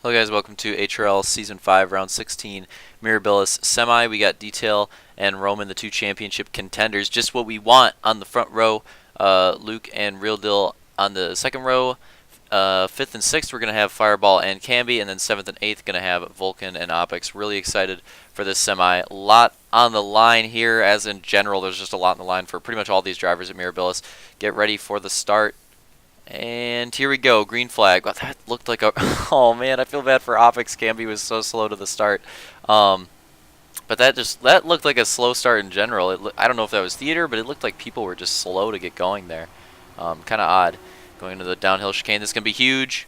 Hello guys, welcome to HRL Season 5, Round 16, Mirabilis Semi. We got Detail and Roman, the two championship contenders. Just what we want on the front row. Luke and Real Deal on the second row. 5th and 6th, we're going to have Fireball and Camby. And then 7th and 8th, going to have Vulcan and Opix. Really excited for this semi. A lot on the line here, as in general, there's just a lot on the line for pretty much all these drivers at Mirabilis. Get ready for the start. And here we go, green flag. Wow, that looked like a... Oh man, I feel bad for Opix. Camby was so slow to the start. But that looked like a slow start in general. I don't know if that was theater, but it looked like people were just slow to get going there. Kind of odd. Going into the downhill chicane, this is going to be huge.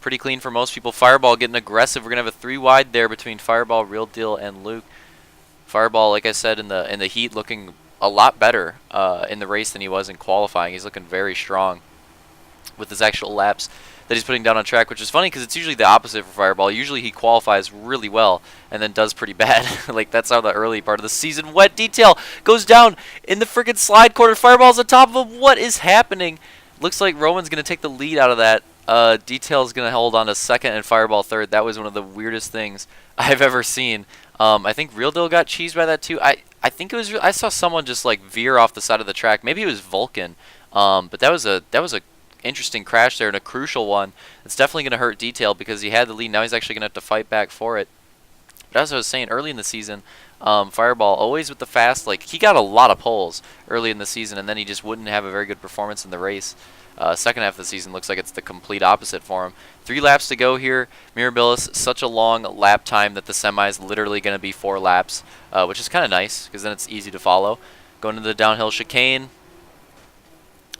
Pretty clean for most people. Fireball getting aggressive. We're going to have a 3 wide there between Fireball, Real Deal, and Luke. Fireball, like I said, in the heat, looking a lot better in the race than he was in qualifying. He's looking very strong with his actual laps that he's putting down on track, which is funny because it's usually the opposite for Fireball. Usually he qualifies really well and then does pretty bad. Like, that's how the early part of the season went. Detail goes down in the freaking slide corner. Fireball's on top of him. What is happening? Looks like Roman's going to take the lead out of that. Detail's going to hold on to second and Fireball third. That was one of the weirdest things I've ever seen. I think Real Deal got cheesed by that too. I think it was... I saw someone just like veer off the side of the track. Maybe it was Vulcan. But that was a interesting crash there, and a crucial one. It's definitely going to hurt Detail because he had the lead. Now he's actually going to have to fight back for it. But as I was saying, early in the season, Fireball always with the fast, like, he got a lot of poles early in the season, and then he just wouldn't have a very good performance in the race. Second half of the season looks like it's the complete opposite for him. 3 laps to go here. Mirabilis, such a long lap time that the semi is literally going to be 4 laps, which is kind of nice because then it's easy to follow. Going to the downhill chicane.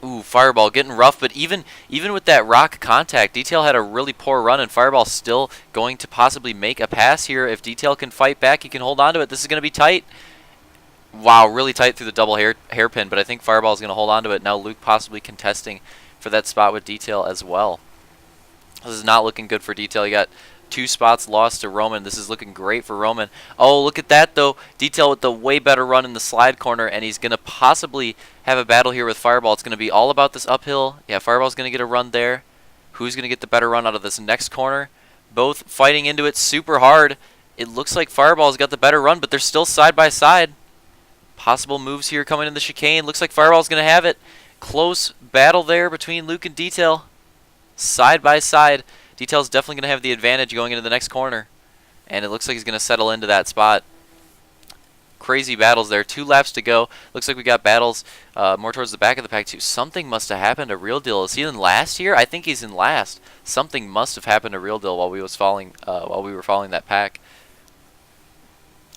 Ooh, Fireball getting rough, but even with that rock contact, Detail had a really poor run, and Fireball still going to possibly make a pass here. If Detail can fight back, he can hold on to it. This is going to be tight. Wow, really tight through the double hairpin, but I think Fireball is going to hold on to it. Now Luke possibly contesting for that spot with Detail as well. This is not looking good for Detail. You got 2 spots lost to Roman. This is looking great for Roman. Oh, look at that, though. Detail with the way better run in the slide corner, and he's going to possibly have a battle here with Fireball. It's going to be all about this uphill. Yeah, Fireball's going to get a run there. Who's going to get the better run out of this next corner? Both fighting into it super hard. It looks like Fireball's got the better run, but they're still side by side. Possible moves here coming in the chicane. Looks like Fireball's going to have it. Close battle there between Luke and Detail. Side by side. Detail's definitely going to have the advantage going into the next corner. And it looks like he's going to settle into that spot. Crazy battles there. 2 laps to go. Looks like we got battles more towards the back of the pack too. Something must have happened to Real Deal. Is he in last here? I think he's in last. Something must have happened to Real Deal while we were following that pack.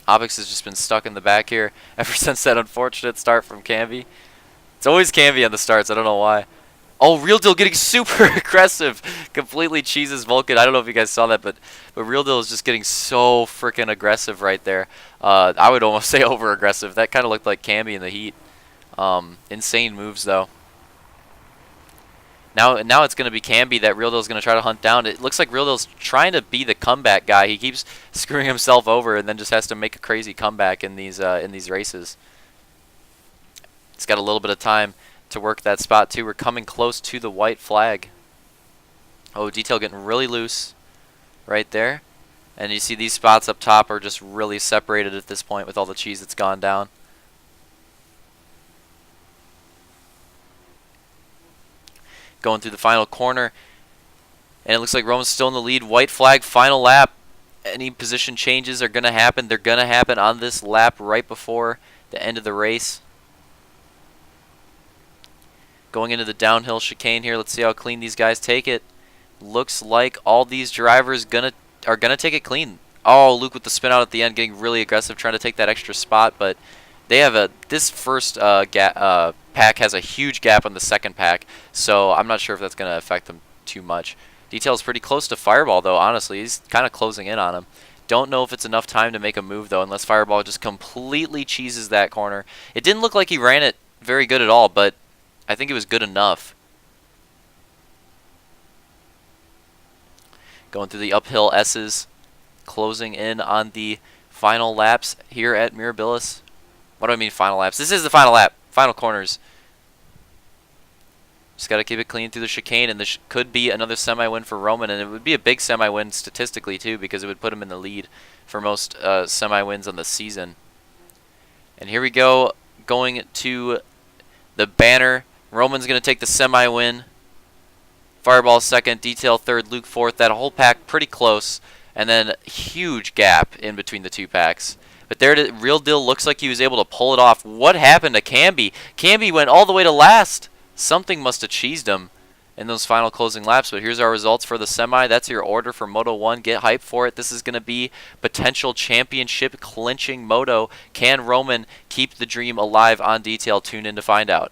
Opix has just been stuck in the back here ever since that unfortunate start from Camby. It's always Camby on the starts. I don't know why. Oh, Real Deal getting super aggressive. Completely cheeses Vulcan. I don't know if you guys saw that, but Real Deal is just getting so freaking aggressive right there. I would almost say over-aggressive. That kind of looked like Camby in the heat. Insane moves, though. Now it's going to be Camby that Real Deal's going to try to hunt down. It looks like Real Deal's trying to be the comeback guy. He keeps screwing himself over and then just has to make a crazy comeback in these races. He's got a little bit of time to work that spot too. We're coming close to the white flag. Oh, Detail getting really loose right there. And you see these spots up top are just really separated at this point with all the cheese that's gone down. Going through the final corner. And it looks like Roman's still in the lead. White flag, final lap. Any position changes are going to happen. They're going to happen on this lap right before the end of the race. Going into the downhill chicane here. Let's see how clean these guys take it. Looks like all these drivers are gonna take it clean. Oh, Luke with the spin out at the end, getting really aggressive, trying to take that extra spot. But they have this first pack has a huge gap on the second pack, so I'm not sure if that's gonna affect them too much. Detail's pretty close to Fireball though. Honestly, he's kind of closing in on him. Don't know if it's enough time to make a move though, unless Fireball just completely cheeses that corner. It didn't look like he ran it very good at all, but I think it was good enough. Going through the uphill S's, closing in on the final laps here at Mirabilis. What do I mean final laps? This is the final lap. Final corners. Just got to keep it clean through the chicane, and this could be another semi-win for Roman, and it would be a big semi-win statistically too, because it would put him in the lead for most semi-wins on the season. And here we go, going to the banner. Roman's going to take the semi-win. Fireball second, Detail third, Luke fourth. That whole pack pretty close, and then huge gap in between the two packs. But there, Real Deal looks like he was able to pull it off. What happened to Camby? Camby went all the way to last. Something must have cheesed him in those final closing laps. But here's our results for the semi. That's your order for Moto 1. Get hyped for it. This is going to be potential championship clinching moto. Can Roman keep the dream alive on Detail? Tune in to find out.